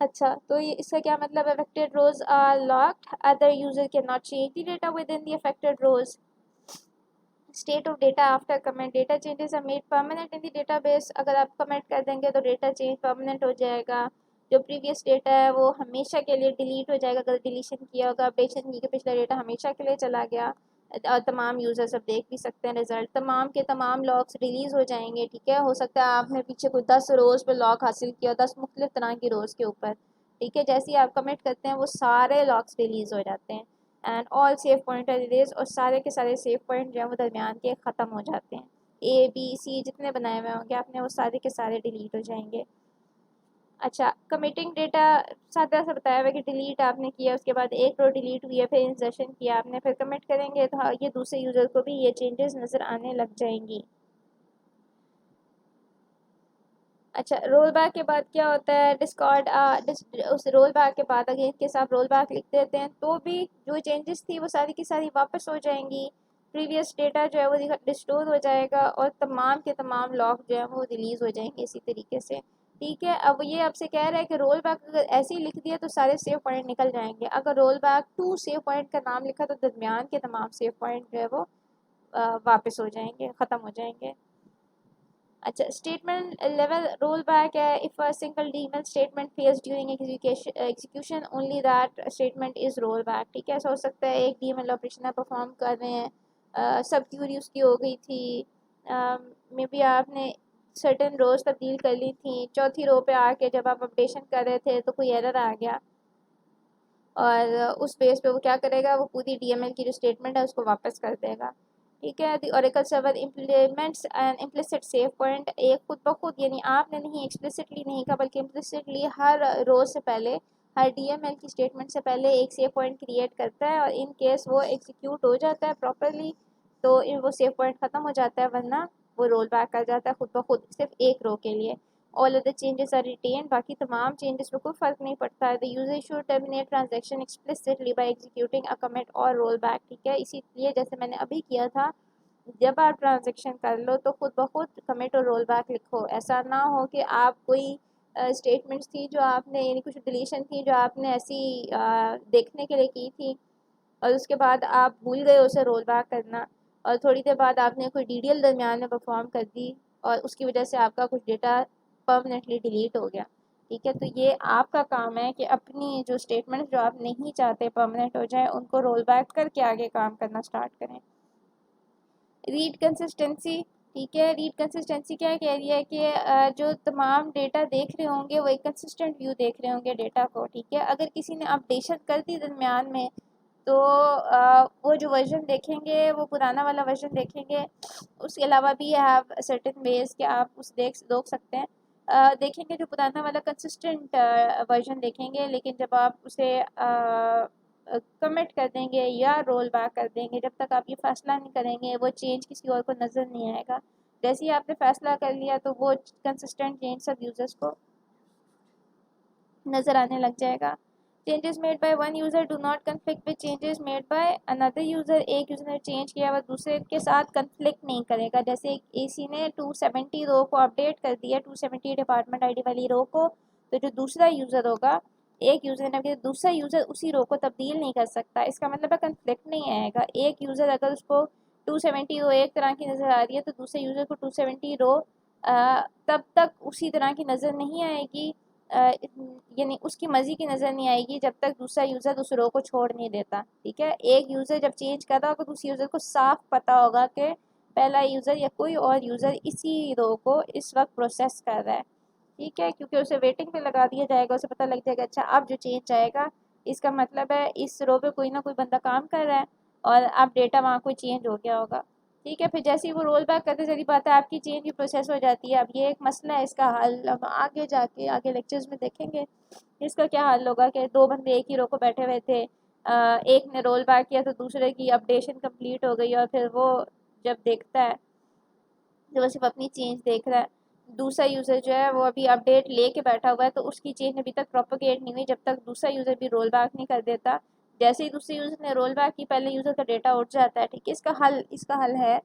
अच्छा, तो ये इसका क्या मतलब है? Affected rows are locked, other user can not change the data within the affected rows. State of data after commit, data changes are made permanent in the database. अगर आप comment कर देंगे तो डेटा चेंज परमानेंट हो जाएगा। जो previous data है वो हमेशा के लिए डिलीट हो जाएगा अगर डिलीशन किया होगा। अपडेशन की पिछला डेटा हमेशा के लिए चला गया। और तमाम यूजर्स अब देख भी सकते हैं रिजल्ट, तमाम के तमाम लॉग्स रिलीज हो जाएंगे। ठीक है, हो सकता है आपने पीछे कोई 10 रोज पे लॉग हासिल किया, 10 मुख्तलिफ तरह की रोज के ऊपर। ठीक है, जैसे ही आप कमेंट करते हैं वो सारे लॉग्स रिलीज हो जाते हैं। And all save point are erase, और सारे के सारे सेव पॉइंट जो है वो दरमियान के ख़त्म हो जाते हैं। ए बी सी जितने बनाए हुए होंगे आपने वो सारे के सारे डिलीट हो जाएंगे। अच्छा, कमिटिंग डेटा सादा सा बताया हुआ है कि डिलीट आपने किया, उसके बाद एक रो डिलीट हुई है, फिर इंसर्शन किया आपने, फिर कमिट करेंगे तो हाँ, ये दूसरे यूज़र को भी ये चेंजेस नज़र आने लग जाएंगी। अच्छा, रोल बैक के बाद क्या होता है? डिस्कॉर्ड उस रोल बैक के बाद अगर इनके साथ रोल बैक लिख देते हैं तो भी जो चेंजेस थी वो सारी की सारी वापस हो जाएंगी। प्रीवियस डेटा जो है वो डिस्टोर हो जाएगा और तमाम के तमाम लॉग जो है वो रिलीज़ हो जाएंगे इसी तरीके से। ठीक है, अब ये आपसे कह रहा है कि रोल बैक अगर ऐसे ही लिख दिया तो सारे सेव पॉइंट निकल जाएंगे। अगर roll back to save point का नाम लिखा तो दरमियान के तमाम सेव पॉइंट जो है वो वापस हो जाएंगे, ख़त्म हो जाएंगे। अच्छा, स्टेटमेंट लेवल रोल बैक है। If a single DML statement fails during execution only that statement is roll back. ठीक है, ऐसा हो सकता है एक डीमल ऑपरेशन आप परफॉर्म कर रहे हैं, सब क्यूरी उसकी हो गई थी, मे बी आपने सर्टेन रोज तब्दील कर ली थी, चौथी रो पे आके जब आप अपडेशन कर रहे थे तो कोई एरर आ गया और उस बेस पे वो क्या करेगा, वो पूरी डीएमएल की जो स्टेटमेंट है उसको वापस कर देगा। ठीक है, the Oracle server implements N implicit save point, एक खुद ब खुद यानी आपने नहीं एक्सप्लिसिटली नहीं कहा बल्कि इम्प्लिसिटली हर रोज से पहले, हर डीएमएल की स्टेटमेंट से पहले एक सेव पॉइंट क्रिएट करता है और इन केस वो एग्जीक्यूट हो जाता है प्रॉपरली तो वो सेव पॉइंट ख़त्म हो जाता है, वरना वो रोल बैक कर जाता है खुद ब खुद सिर्फ एक रो के लिए। All other changes are retained, बाकी तमाम चेंजेस में कोई फ़र्क नहीं पड़ता है। The user should terminate transaction explicitly by executing a commit और रोल बैक। ठीक है, इसीलिए जैसे मैंने अभी किया था, जब आप ट्रांजैक्शन कर लो तो खुद ब खुद कमिट और रोल बैक लिखो। ऐसा ना हो कि आप कोई स्टेटमेंट्स थी जो आपने यानी कुछ डिलीशन थी जो आपने ऐसी देखने के लिए की थी और उसके बाद आप भूल गए उसे रोल बैक करना और थोड़ी देर बाद आपने कोई डीडीएल दरमियान में परफॉर्म कर दी और उसकी वजह से आपका कुछ डेटा परमानेंटली डिलीट हो गया। ठीक है, तो ये आपका काम है कि अपनी जो स्टेटमेंट जो आप नहीं चाहते परमानेंट हो जाए उनको रोल बैक करके आगे काम करना स्टार्ट करें। रीड कंसिस्टेंसी, ठीक है, रीड कंसिस्टेंसी क्या कह रही है कि जो तमाम डेटा देख रहे होंगे वो एक कंसिस्टेंट व्यू देख रहे होंगे डेटा को। ठीक है, अगर किसी ने अपडेशन कर दी दरमियान में तो वो जो वर्जन देखेंगे वो पुराना वाला वर्जन देखेंगे। उसके अलावा भी हैव सर्टेन वेज कि आप उस देख सकते हैं, देखेंगे जो पुराना वाला कंसिस्टेंट वर्जन देखेंगे, लेकिन जब आप उसे कमिट कर देंगे या रोल बैक कर देंगे जब तक आप ये फैसला नहीं करेंगे वो चेंज किसी और को नज़र नहीं आएगा। जैसे ही आपने फैसला कर लिया तो वो कंसिस्टेंट चेंज सब यूज़र्स को नज़र आने लग जाएगा। Changes made by one user do not conflict with changes made by another user, एक यूज़र ने चेंज किया वह दूसरे के साथ कन्फ्लिक्ट नहीं करेगा। जैसे एसी ने 270 रो को अपडेट कर दिया, 270 डिपार्टमेंट आईडी वाली रो को, तो जो दूसरा यूज़र होगा, एक यूज़र ने दूसरा यूज़र उसी रो को तब्दील नहीं कर सकता। इसका मतलब है कन्फ्लिक्ट नहीं आएगा। एक यूज़र अगर उसको 270 रो एक तरह की नज़र आ रही है तो दूसरे यूज़र को 270 रो तब तक उसी तरह की नज़र नहीं आएगी, यानी उसकी मर्जी की नज़र नहीं आएगी जब तक दूसरा यूज़र उस रो को छोड़ नहीं देता। ठीक है, एक यूज़र जब चेंज कर रहा होगा तो दूसरे यूज़र को साफ पता होगा कि पहला यूज़र या कोई और यूज़र इसी रो को इस वक्त प्रोसेस कर रहा है। ठीक है, क्योंकि उसे वेटिंग पे लगा दिया जाएगा, उसे पता लग जाएगा अच्छा अब जो चेंज आएगा इसका मतलब है इस रो पे कोई ना कोई बंदा काम कर रहा है और अब डेटा वहाँ कोई चेंज हो गया होगा। ठीक है, फिर जैसे ही वो रोल बैक करते चली बात है आपकी चेंज भी प्रोसेस हो जाती है। अब ये एक मसला है, इसका हल हम आगे जाके आगे लेक्चर्स में देखेंगे इसका क्या हल होगा कि दो बंदे एक ही रो को बैठे हुए थे, एक ने रोल बैक किया तो दूसरे की अपडेशन कंप्लीट हो गई और फिर वो जब देखता है तो वो सिर्फ अपनी चेंज देख रहा है। दूसरा यूज़र जो है वो अभी अपडेट लेके बैठा हुआ है तो उसकी चेंज अभी तक प्रोपोगेट नहीं हुई जब तक दूसरा यूज़र भी रोल बैक नहीं कर देता। जैसे ही दूसरे यूज़र ने रोल बैक की पहले यूज़र का डेटा उठ जाता है। ठीक है, इसका हल है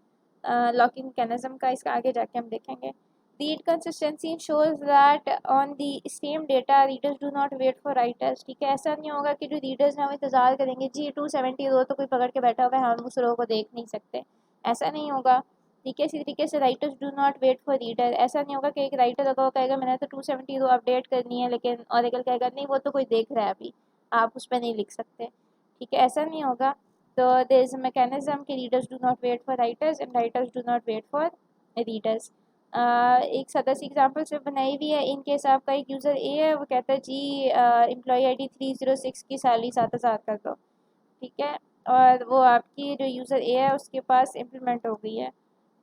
लॉकिंग मैकेनिज्म का, इसका आगे जाके हम देखेंगे। Read consistency shows that on the same data readers do not wait for writers। ठीक है, ऐसा नहीं होगा कि जो रीडर्स हैं वो इंतज़ार करेंगे जी 270 दो तो कोई पकड़ के बैठा हुआ है हम उस रो को देख नहीं सकते, ऐसा नहीं होगा। ठीक है, इसी तरीके से writers do not wait for reader, ऐसा नहीं होगा कि एक राइटर लगा कहेगा मैंने तो 270 दो अपडेट करनी है, लेकिन ऑरेकल कहेगा नहीं वो तो कोई देख रहा है अभी, आप उस पर नहीं लिख सकते। ठीक है, ऐसा नहीं होगा। तो देयर इज अ मैकेनिज्म कि readers do not wait for writers and writers do not wait for readers. एक सादा सी एग्जांपल से बनाई हुई है। इन केस आपका एक यूज़र ए है, वो कहता है जी एम्प्लॉई आईडी 306 की सैलरी 7000 कर दो। ठीक है, और वो आपकी जो यूज़र ए है उसके पास इम्प्लीमेंट हो गई है।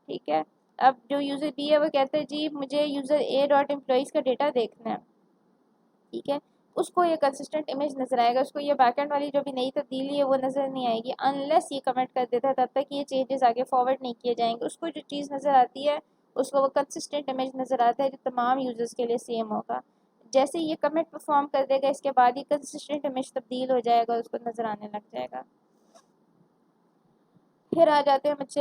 ठीक है, अब जो यूज़र बी है वो कहता है जी मुझे यूज़र ए डॉट एम्प्लॉइज़ का डेटा देखना है। ठीक है, उसको ये कंसिस्टेंट इमेज नज़र आएगा, उसको ये बैकएंड वाली जो भी नई तब्दीली है वो नज़र नहीं आएगी अनलेस ये कमेंट कर देता है, तब तक ये चेंजेस आगे फॉरवर्ड नहीं किए जाएंगे। उसको जो चीज़ नज़र आती है उसको वो कंसिस्टेंट इमेज नज़र आता है जो तमाम यूज़र्स के लिए सेम होगा। जैसे ये कमेंट परफॉर्म कर देगा इसके बाद ये कंसिस्टेंट इमेज तब्दील हो जाएगा, उसको नज़र आने लग जाएगा। फिर आ जाते हैं बच्चे